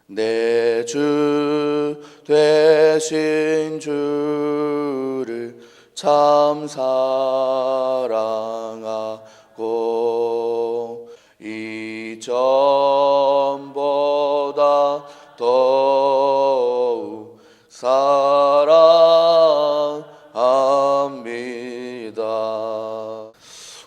내 주 되신 주를 참 사랑하고 이전보다 더욱 사랑합니다.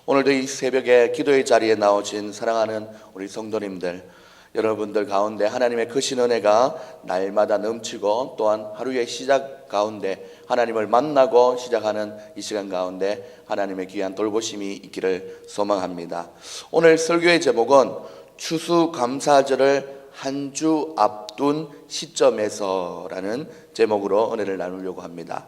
오늘도 이 새벽에 기도의 자리에 나오신 사랑하는 우리 성도님들, 여러분들 가운데 하나님의 크신 은혜가 날마다 넘치고 또한 하루의 시작 가운데 하나님을 만나고 시작하는 이 시간 가운데 하나님의 귀한 돌보심이 있기를 소망합니다. 오늘 설교의 제목은 추수감사절을 한 주 앞둔 시점에서라는 제목으로 은혜를 나누려고 합니다.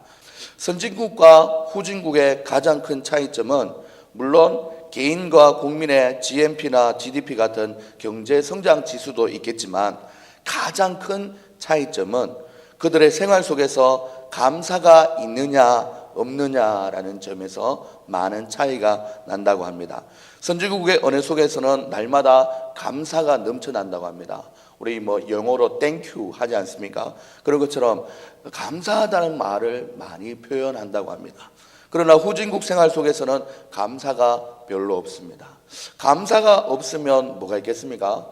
선진국과 후진국의 가장 큰 차이점은 물론 개인과 국민의 GNP나 GDP 같은 경제 성장 지수도 있겠지만 가장 큰 차이점은 그들의 생활 속에서 감사가 있느냐 없느냐라는 점에서 많은 차이가 난다고 합니다. 선진국의 은혜 속에서는 날마다 감사가 넘쳐난다고 합니다. 우리 영어로 땡큐 하지 않습니까? 그런 것처럼 감사하다는 말을 많이 표현한다고 합니다. 그러나 후진국 생활 속에서는 감사가 별로 없습니다. 감사가 없으면 뭐가 있겠습니까?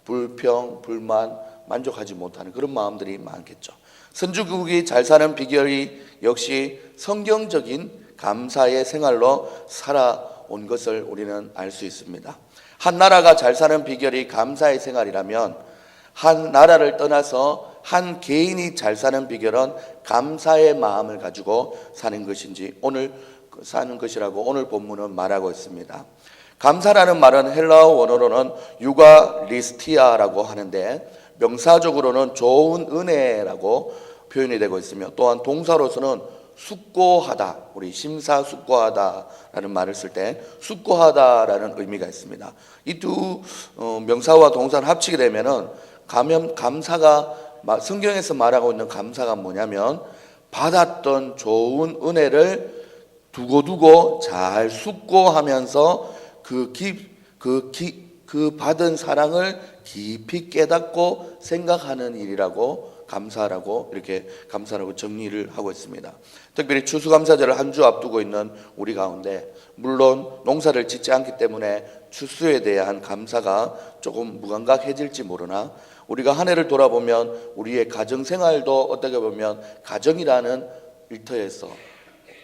불평, 불만, 만족하지 못하는 그런 마음들이 많겠죠. 선진국이 잘 사는 비결이 역시 성경적인 감사의 생활로 살아온 것을 우리는 알 수 있습니다. 한 나라가 잘 사는 비결이 감사의 생활이라면 한 나라를 떠나서 한 개인이 잘 사는 비결은 감사의 마음을 가지고 사는 것인지 사는 것이라고 오늘 본문은 말하고 있습니다. 감사라는 말은 헬라어 원어로는 유가리스티아라고 하는데 명사적으로는 좋은 은혜라고 표현이 되고 있으며 또한 동사로서는 숙고하다, 우리 심사숙고하다라는 말을 쓸 때 숙고하다라는 의미가 있습니다. 이 두 명사와 동사를 합치게 되면은 감사가 성경에서 말하고 있는 감사가 뭐냐면 받았던 좋은 은혜를 두고두고 잘 숙고하면서 그 받은 사랑을 깊이 깨닫고 생각하는 일이라고 감사라고 이렇게 감사라고 정리를 하고 있습니다. 특별히 추수감사절을 한 주 앞두고 있는 우리 가운데 물론 농사를 짓지 않기 때문에 추수에 대한 감사가 조금 무감각해질지 모르나 우리가 한 해를 돌아보면 우리의 가정생활도 어떻게 보면 가정이라는 일터에서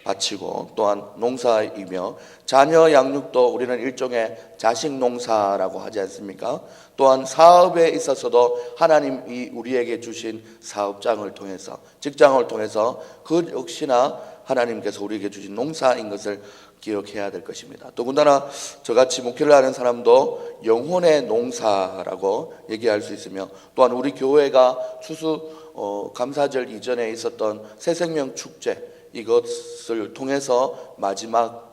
바치고 또한 농사이며 자녀 양육도 우리는 일종의 자식 농사라고 하지 않습니까? 또한 사업에 있어서도 하나님이 우리에게 주신 사업장을 통해서 직장을 통해서 그 역시나 하나님께서 우리에게 주신 농사인 것을 기억해야 될 것입니다. 더군다나 저같이 목회를 하는 사람도 영혼의 농사라고 얘기할 수 있으며 또한 우리 교회가 감사절 이전에 있었던 새생명 축제 이것을 통해서 마지막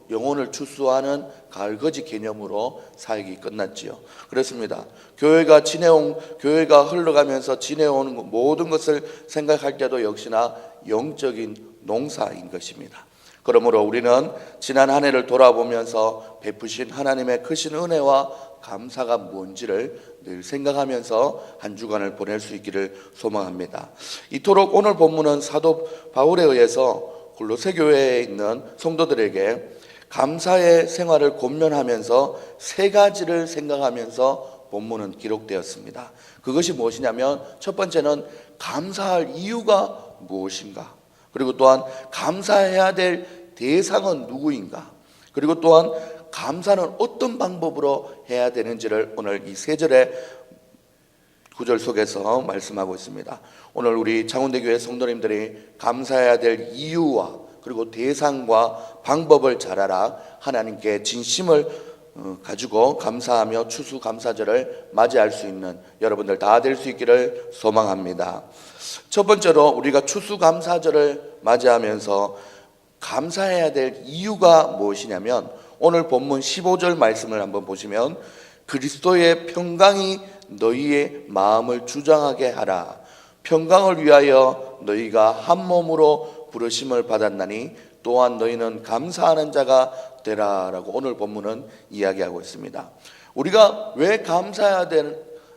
영혼을 추수하는 가을거지 개념으로 사역이 끝났지요. 그렇습니다. 교회가 흘러가면서 지내오는 모든 것을 생각할 때도 역시나 영적인 농사인 것입니다. 그러므로 우리는 지난 한 해를 돌아보면서 베푸신 하나님의 크신 은혜와 감사가 뭔지를 늘 생각하면서 한 주간을 보낼 수 있기를 소망합니다. 이토록 오늘 본문은 사도 바울에 의해서 골로새 교회에 있는 성도들에게 감사의 생활을 권면하면서 세 가지를 생각하면서 본문은 기록되었습니다. 그것이 무엇이냐면 첫 번째는 감사할 이유가 무엇인가, 그리고 또한 감사해야 될 대상은 누구인가, 그리고 또한 감사는 어떤 방법으로 해야 되는지를 오늘 이 세 절의 구절 속에서 말씀하고 있습니다. 오늘 우리 창원대교회 성도님들이 감사해야 될 이유와 그리고 대상과 방법을 잘 알아 하나님께 진심을 가지고 감사하며 추수감사절을 맞이할 수 있는 여러분들 다 될 수 있기를 소망합니다. 첫 번째로 우리가 추수감사절을 맞이하면서 감사해야 될 이유가 무엇이냐면 오늘 본문 15절 말씀을 한번 보시면 그리스도의 평강이 너희의 마음을 주장하게 하라. 평강을 위하여 너희가 한 몸으로 부르심을 받았나니 또한 너희는 감사하는 자가 되라라고 오늘 본문은 이야기하고 있습니다. 우리가 왜 감사해야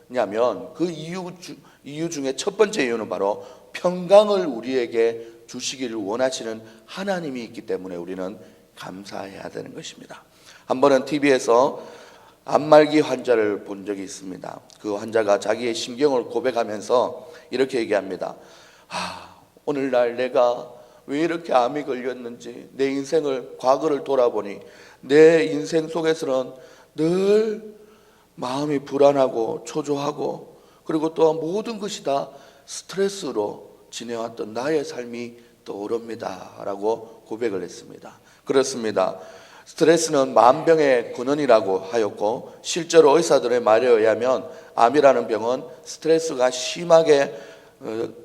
뭐냐면 그 이유 중에 첫 번째 이유는 바로 평강을 우리에게 주시기를 원하시는 하나님이 있기 때문에 우리는 감사해야 되는 것입니다. 한 번은 TV에서 안말기 환자를 본 적이 있습니다. 그 환자가 자기의 심경을 고백하면서 이렇게 얘기합니다. 오늘날 내가 왜 이렇게 암이 걸렸는지, 내 인생을, 과거를 돌아보니 내 인생 속에서는 늘 마음이 불안하고 초조하고, 그리고 또한 모든 것이 다 스트레스로 지내왔던 나의 삶이 떠오릅니다 라고 고백을 했습니다. 그렇습니다. 스트레스는 만병의 근원이라고 하였고, 실제로 의사들의 말에 의하면 암이라는 병은 스트레스가 심하게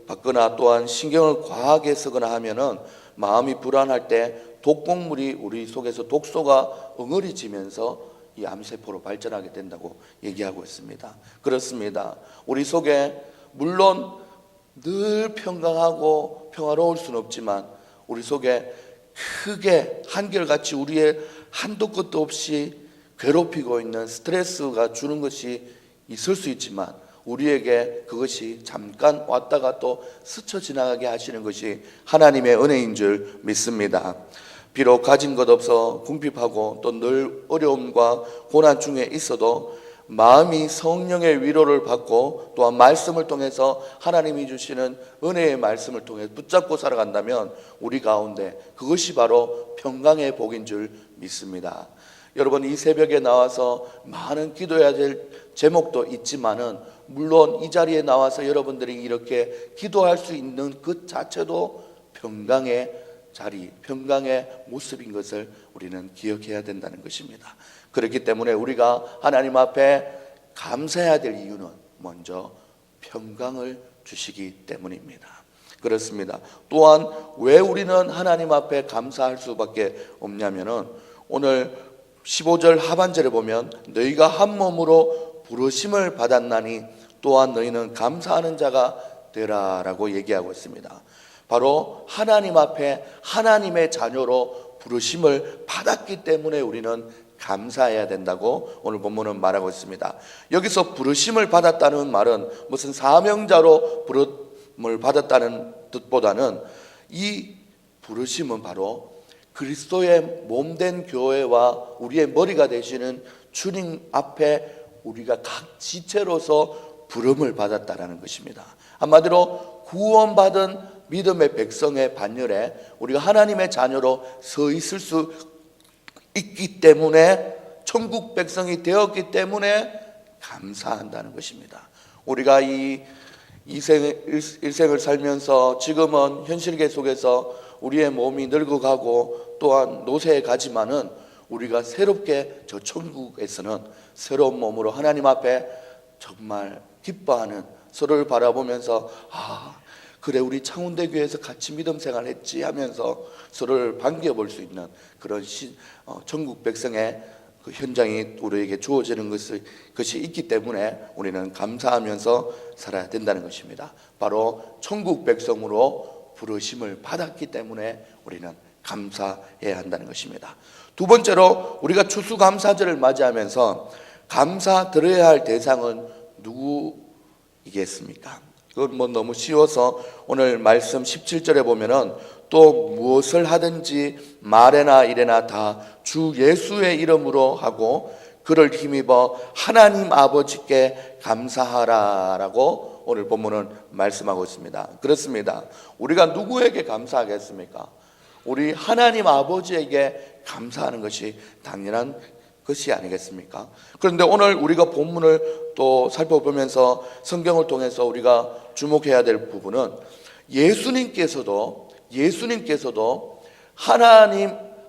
받거나 또한 신경을 과하게 쓰거나 하면은 마음이 불안할 때 독곡물이 우리 속에서 독소가 응어리지면서 이 암세포로 발전하게 된다고 얘기하고 있습니다. 그렇습니다. 우리 속에 물론 늘 평강하고 평화로울 수는 없지만 우리 속에 크게 한결같이 우리의 한도 끝도 없이 괴롭히고 있는 스트레스가 주는 것이 있을 수 있지만 우리에게 그것이 잠깐 왔다가 또 스쳐 지나가게 하시는 것이 하나님의 은혜인 줄 믿습니다. 비록 가진 것 없어 궁핍하고 또 늘 어려움과 고난 중에 있어도 마음이 성령의 위로를 받고 또한 말씀을 통해서 하나님이 주시는 은혜의 말씀을 통해 붙잡고 살아간다면 우리 가운데 그것이 바로 평강의 복인 줄 믿습니다. 여러분, 이 새벽에 나와서 많은 기도해야 될 제목도 있지만은 물론 이 자리에 나와서 여러분들이 이렇게 기도할 수 있는 그 자체도 평강의 자리, 평강의 모습인 것을 우리는 기억해야 된다는 것입니다. 그렇기 때문에 우리가 하나님 앞에 감사해야 될 이유는 먼저 평강을 주시기 때문입니다. 그렇습니다. 또한 왜 우리는 하나님 앞에 감사할 수밖에 없냐면은 오늘 15절 하반절에 보면 너희가 한 몸으로 부르심을 받았나니 또한 너희는 감사하는 자가 되라라고 얘기하고 있습니다. 바로 하나님 앞에 하나님의 자녀로 부르심을 받았기 때문에 우리는 감사해야 된다고 오늘 본문은 말하고 있습니다. 여기서 부르심을 받았다는 말은 무슨 사명자로 부름을 받았다는 뜻보다는 이 부르심은 바로 그리스도의 몸된 교회와 우리의 머리가 되시는 주님 앞에 우리가 각 지체로서 부름을 받았다라는 것입니다. 한마디로 구원받은 믿음의 백성의 반열에 우리가 하나님의 자녀로 서 있을 수 있기 때문에, 천국 백성이 되었기 때문에 감사한다는 것입니다. 우리가 이 일생을 살면서 지금은 현실계 속에서 우리의 몸이 늙어가고 또한 노쇠해 가지만은 우리가 새롭게 저 천국에서는 새로운 몸으로 하나님 앞에 정말 기뻐하는, 서로를 바라보면서 그래 우리 창운대교회에서 같이 믿음 생활했지 하면서 서로를 반겨볼 수 있는 그런 천국 백성의 그 현장이 우리에게 주어지는 것이 있기 때문에 우리는 감사하면서 살아야 된다는 것입니다. 바로 천국 백성으로 부르심을 받았기 때문에 우리는 감사해야 한다는 것입니다. 두 번째로 우리가 추수감사절을 맞이하면서 감사 드려야 할 대상은 누구이겠습니까? 그건 너무 쉬워서 오늘 말씀 17절에 보면은 또 무엇을 하든지 말에나 일에나 다 주 예수의 이름으로 하고 그를 힘입어 하나님 아버지께 감사하라라고 오늘 본문은 말씀하고 있습니다. 그렇습니다. 우리가 누구에게 감사하겠습니까? 우리 하나님 아버지에게 감사하는 것이 당연한 것이 아니겠습니까? 그런데 오늘 우리가 본문을 또 살펴보면서 성경을 통해서 우리가 주목해야 될 부분은 예수님께서도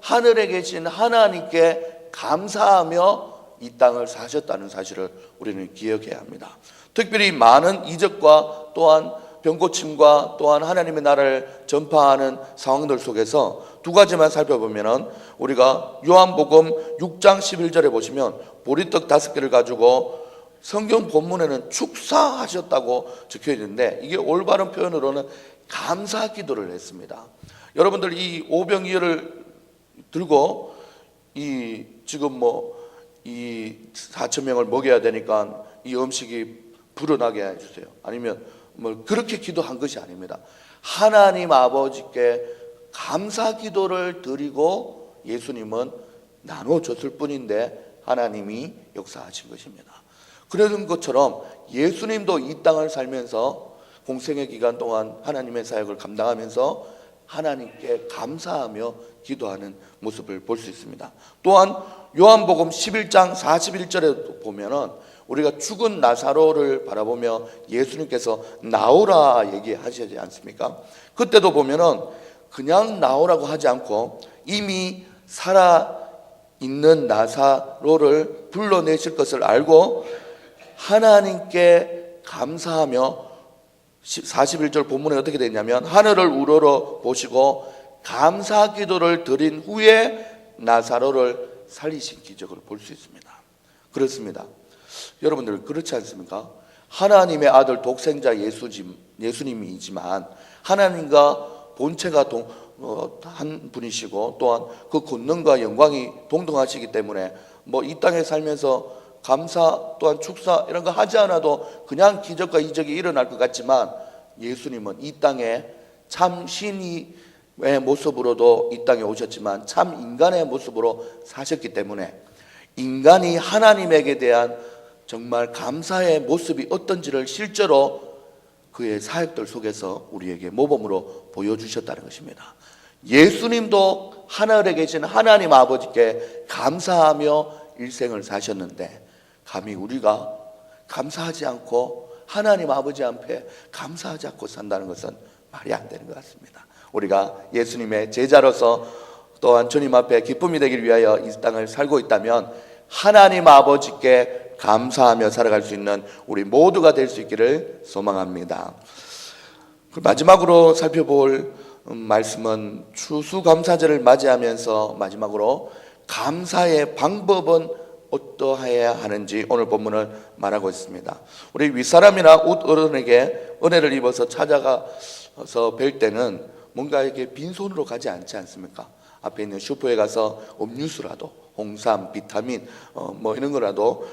하늘에 계신 하나님께 감사하며 이 땅을 사셨다는 사실을 우리는 기억해야 합니다. 특별히 많은 이적과 또한 병고침과 또한 하나님의 나라를 전파하는 상황들 속에서 두 가지만 살펴보면은 우리가 요한복음 6장 11절에 보시면 보리떡 5개를 가지고 성경 본문에는 축사하셨다고 적혀 있는데 이게 올바른 표현으로는 감사 기도를 했습니다. 여러분들 이 오병이어를 들고 지금 이 4,000명을 먹여야 되니까 이 음식이 불어나게 해주세요. 아니면 뭐 그렇게 기도한 것이 아닙니다. 하나님 아버지께 감사 기도를 드리고 예수님은 나눠줬을 뿐인데 하나님이 역사하신 것입니다. 그런 것처럼 예수님도 이 땅을 살면서 공생의 기간 동안 하나님의 사역을 감당하면서 하나님께 감사하며 기도하는 모습을 볼 수 있습니다. 또한 요한복음 11장 41절에 보면은 우리가 죽은 나사로를 바라보며 예수님께서 나오라 얘기하시지 않습니까? 그때도 보면은 그냥 나오라고 하지 않고 이미 살아 있는 나사로를 불러내실 것을 알고 하나님께 감사하며 41절 본문에 어떻게 되냐면 하늘을 우러러 보시고 감사 기도를 드린 후에 나사로를 살리신 기적을 볼 수 있습니다. 그렇습니다. 여러분들 그렇지 않습니까? 하나님의 아들 독생자 예수님이지만 하나님과 본체가 한 분이시고 또한 그 권능과 영광이 동등하시기 때문에 뭐 이 땅에 살면서 감사 또한 축사 이런 거 하지 않아도 그냥 기적과 이적이 일어날 것 같지만 예수님은 이 땅에 참 신의 모습으로도 이 땅에 오셨지만 참 인간의 모습으로 사셨기 때문에 인간이 하나님에게 대한 정말 감사의 모습이 어떤지를 실제로 그의 사역들 속에서 우리에게 모범으로 보여주셨다는 것입니다. 예수님도 하늘에 계신 하나님 아버지께 감사하며 일생을 사셨는데 감히 우리가 감사하지 않고 하나님 아버지 앞에 감사하지 않고 산다는 것은 말이 안 되는 것 같습니다. 우리가 예수님의 제자로서 또한 주님 앞에 기쁨이 되길 위하여 이 땅을 살고 있다면 하나님 아버지께 감사하며 살아갈 수 있는 우리 모두가 될 수 있기를 소망합니다. 마지막으로 살펴볼 말씀은 추수감사절을 맞이하면서 마지막으로 감사의 방법은 어떠해야 하는지 오늘 본문을 말하고 있습니다. 우리 윗사람이나 웃 어른에게 은혜를 입어서 찾아가서 뵐 때는 뭔가 이렇게 빈손으로 가지 않지 않습니까? 앞에 있는 슈퍼에 가서 음료수라도 홍삼, 비타민 뭐 이런 거라도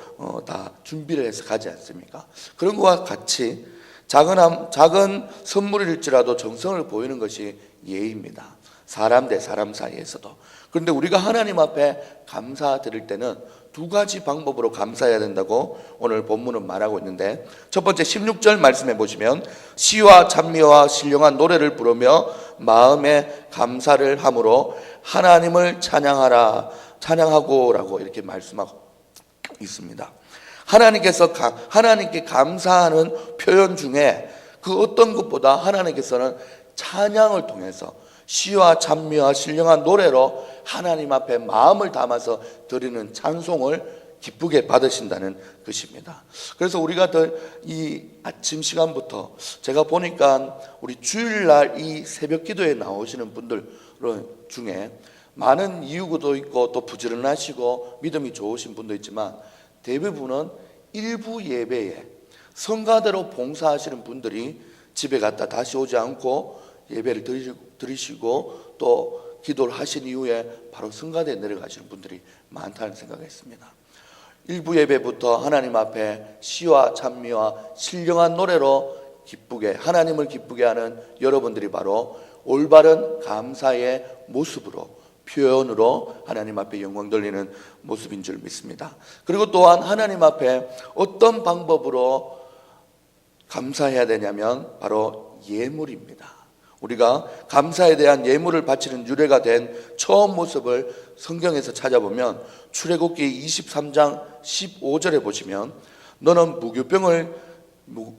다 준비를 해서 가지 않습니까? 그런 것과 같이 작은 선물일지라도 정성을 보이는 것이 예의입니다. 사람 대 사람 사이에서도. 그런데 우리가 하나님 앞에 감사드릴 때는 두 가지 방법으로 감사해야 된다고 오늘 본문은 말하고 있는데, 첫 번째 16절 말씀해 보시면 시와 찬미와 신령한 노래를 부르며 마음에 감사를 함으로 하나님을 찬양하고라고 이렇게 말씀하고 있습니다. 하나님께 감사하는 표현 중에 그 어떤 것보다 하나님께서는 찬양을 통해서 시와 찬미와 신령한 노래로 하나님 앞에 마음을 담아서 드리는 찬송을 기쁘게 받으신다는 것입니다. 그래서 우리가 이 아침 시간부터 제가 보니까 우리 주일날 이 새벽 기도에 나오시는 분들 중에 많은 이유도 있고 또 부지런하시고 믿음이 좋으신 분도 있지만 대부분은 일부 예배에 성가대로 봉사하시는 분들이 집에 갔다 다시 오지 않고 예배를 드리시고 또 기도를 하신 이후에 바로 성가대에 내려가시는 분들이 많다는 생각을 했습니다. 일부 예배부터 하나님 앞에 시와 찬미와 신령한 노래로 기쁘게 하나님을 기쁘게 하는 여러분들이 바로 올바른 감사의 모습으로 표현으로 하나님 앞에 영광 돌리는 모습인 줄 믿습니다. 그리고 또한 하나님 앞에 어떤 방법으로 감사해야 되냐면 바로 예물입니다. 우리가 감사에 대한 예물을 바치는 유래가 된 처음 모습을 성경에서 찾아보면 출애굽기 23장 15절에 보시면 너는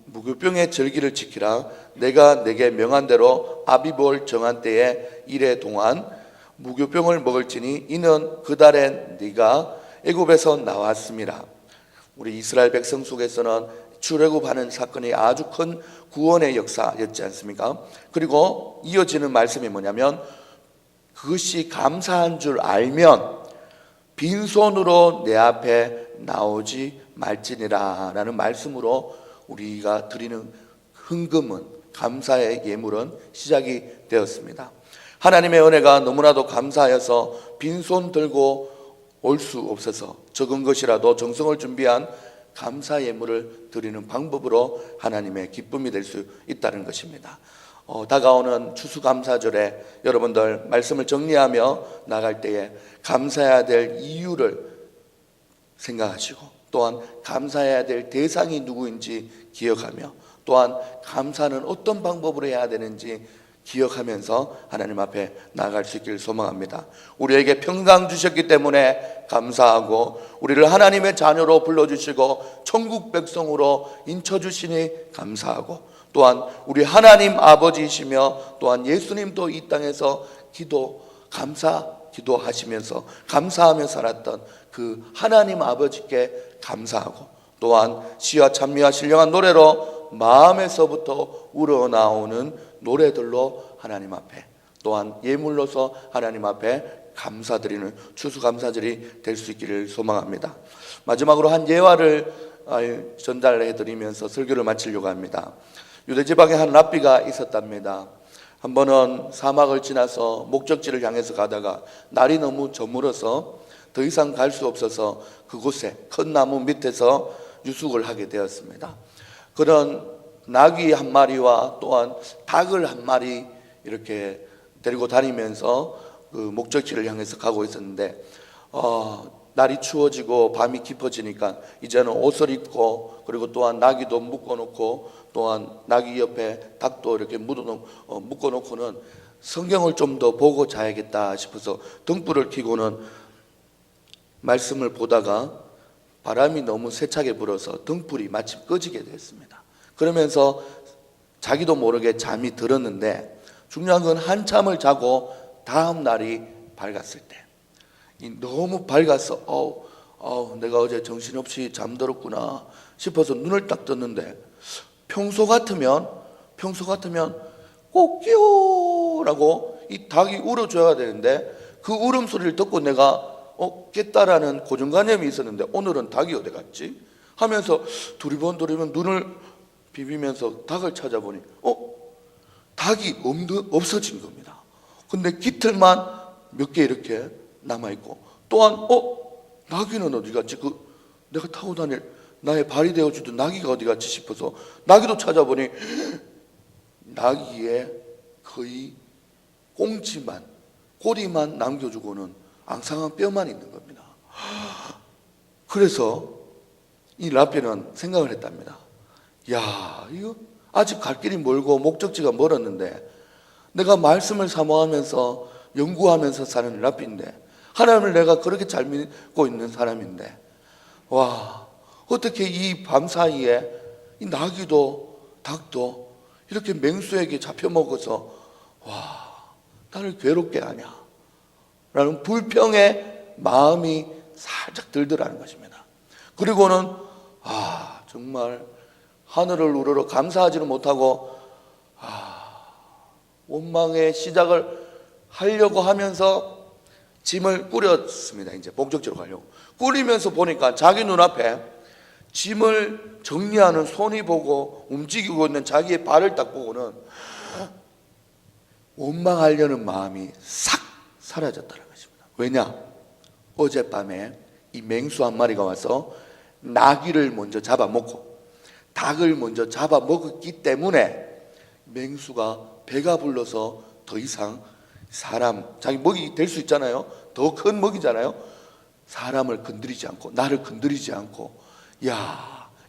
무교병의 절기를 지키라. 내가 내게 명한 대로 아비볼 정한 때에 이래 동안 무교병을 먹을지니 이는 그 달에 네가 애굽에서 나왔음이라. 우리 이스라엘 백성 속에서는 출애굽하는 사건이 아주 큰 구원의 역사였지 않습니까? 그리고 이어지는 말씀이 뭐냐면 그것이 감사한 줄 알면 빈손으로 내 앞에 나오지 말지니라 라는 말씀으로 우리가 드리는 헌금은, 감사의 예물은 시작이 되었습니다. 하나님의 은혜가 너무나도 감사하여서 빈손 들고 올 수 없어서 적은 것이라도 정성을 준비한 감사 예물을 드리는 방법으로 하나님의 기쁨이 될 수 있다는 것입니다. 다가오는 추수감사절에 여러분들 말씀을 정리하며 나갈 때에 감사해야 될 이유를 생각하시고, 또한 감사해야 될 대상이 누구인지 기억하며, 또한 감사는 어떤 방법으로 해야 되는지 기억하면서 하나님 앞에 나아갈 수 있기를 소망합니다. 우리에게 평강 주셨기 때문에 감사하고, 우리를 하나님의 자녀로 불러주시고 천국 백성으로 인쳐주시니 감사하고, 또한 우리 하나님 아버지이시며 또한 예수님도 이 땅에서 기도하시면서 감사하며 살았던 그 하나님 아버지께 감사하고, 또한 시와 찬미와 신령한 노래로 마음에서부터 우러나오는 노래들로 하나님 앞에, 또한 예물로서 하나님 앞에 감사드리는 추수감사절이 될 수 있기를 소망합니다. 마지막으로 한 예화를 전달해 드리면서 설교를 마치려고 합니다. 유대 지방에 한 랍비가 있었답니다. 한 번은 사막을 지나서 목적지를 향해서 가다가 날이 너무 저물어서 더 이상 갈 수 없어서 그곳에 큰 나무 밑에서 유숙을 하게 되었습니다. 그런 나귀 한 마리와 또한 닭을 한 마리 이렇게 데리고 다니면서 그 목적지를 향해서 가고 있었는데, 날이 추워지고 밤이 깊어지니까 이제는 옷을 입고, 그리고 또한 나귀도 묶어놓고, 또한 나귀 옆에 닭도 이렇게 묶어놓고는 성경을 좀 더 보고 자야겠다 싶어서 등불을 켜고는 말씀을 보다가 바람이 너무 세차게 불어서 등불이 마침 꺼지게 됐습니다. 그러면서 자기도 모르게 잠이 들었는데, 중요한 건 한참을 자고 다음 날이 밝았을 때, 너무 밝아서 내가 어제 정신없이 잠들었구나 싶어서 눈을 딱 떴는데, 평소 같으면 꼬끼오라고 이 닭이 울어줘야 되는데 그 울음소리를 듣고 내가 깼다라는 고정관념이 있었는데, 오늘은 닭이 어디 갔지? 하면서 두리번 눈을 비비면서 닭을 찾아보니 닭이 없어진 겁니다. 근데 깃털만 몇 개 이렇게 남아있고, 또한 나귀는 어디 갔지? 내가 타고 다닐 나의 발이 되어주던 나귀가 어디 갔지 싶어서 나귀도 찾아보니 나귀의 거의 꽁지만, 꼬리만 남겨주고는 앙상한 뼈만 있는 겁니다. 그래서 이 랍비는 생각을 했답니다. 야, 이거 아직 갈 길이 멀고 목적지가 멀었는데, 내가 말씀을 사모하면서 연구하면서 사는 랍비인데, 하나님을 내가 그렇게 잘 믿고 있는 사람인데, 와, 어떻게 이 밤 사이에 이 나귀도 닭도 이렇게 맹수에게 잡혀먹어서 나를 괴롭게 하냐 라는 불평의 마음이 살짝 들더라는 것입니다. 그리고는 정말 하늘을 우러러 감사하지는 못하고 원망의 시작을 하려고 하면서 짐을 꾸렸습니다. 이제 목적지로 가려고 꾸리면서 보니까 자기 눈앞에 짐을 정리하는 손이 보고 움직이고 있는 자기의 발을 딱 보고는 원망하려는 마음이 싹 사라졌다는 것입니다. 왜냐? 어젯밤에 이 맹수 한 마리가 와서 나귀를 먼저 잡아먹고 닭을 먼저 잡아먹었기 때문에 맹수가 배가 불러서 더 이상 사람, 자기 먹이 될 수 있잖아요. 더 큰 먹이잖아요. 사람을 건드리지 않고 나를 건드리지 않고,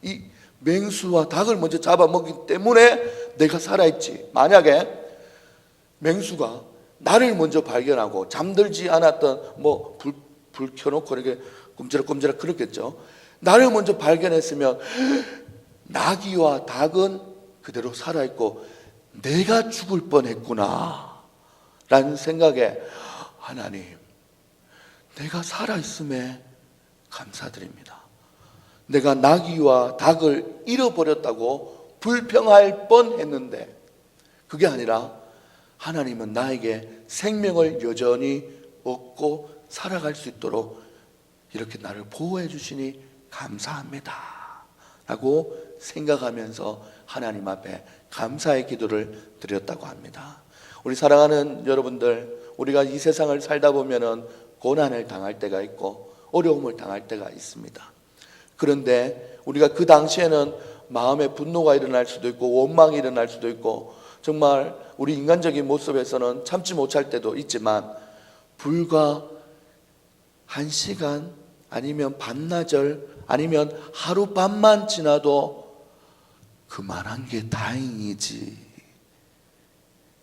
이 맹수와 닭을 먼저 잡아먹기 때문에 내가 살아있지. 만약에 맹수가 나를 먼저 발견하고 잠들지 않았던 불 켜놓고 이렇게 꼼지락꼼지락 그렇겠죠. 나를 먼저 발견했으면 나귀와 닭은 그대로 살아있고 내가 죽을 뻔했구나 라는 생각에, 하나님, 내가 살아있음에 감사드립니다. 내가 나귀와 닭을 잃어버렸다고 불평할 뻔했는데 그게 아니라 하나님은 나에게 생명을 여전히 얻고 살아갈 수 있도록 이렇게 나를 보호해 주시니 감사합니다 라고 생각하면서 하나님 앞에 감사의 기도를 드렸다고 합니다. 우리 사랑하는 여러분들, 우리가 이 세상을 살다 보면은 고난을 당할 때가 있고 어려움을 당할 때가 있습니다. 그런데 우리가 그 당시에는 마음에 분노가 일어날 수도 있고 원망이 일어날 수도 있고 정말 우리 인간적인 모습에서는 참지 못할 때도 있지만 불과 1시간 아니면 반나절 아니면 하룻밤만 지나도 그만한 게 다행이지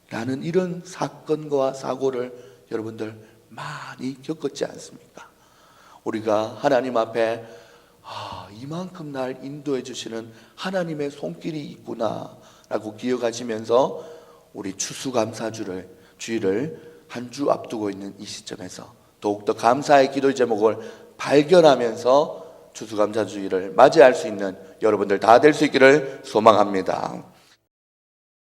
라는 이런 사건과 사고를 여러분들 많이 겪었지 않습니까? 우리가 하나님 앞에 이만큼 날 인도해 주시는 하나님의 손길이 있구나 라고 기억하시면서 우리 추수감사주의를 한 주 앞두고 있는 이 시점에서 더욱더 감사의 기도의 제목을 발견하면서 추수감사주의를 맞이할 수 있는 여러분들 다 될 수 있기를 소망합니다.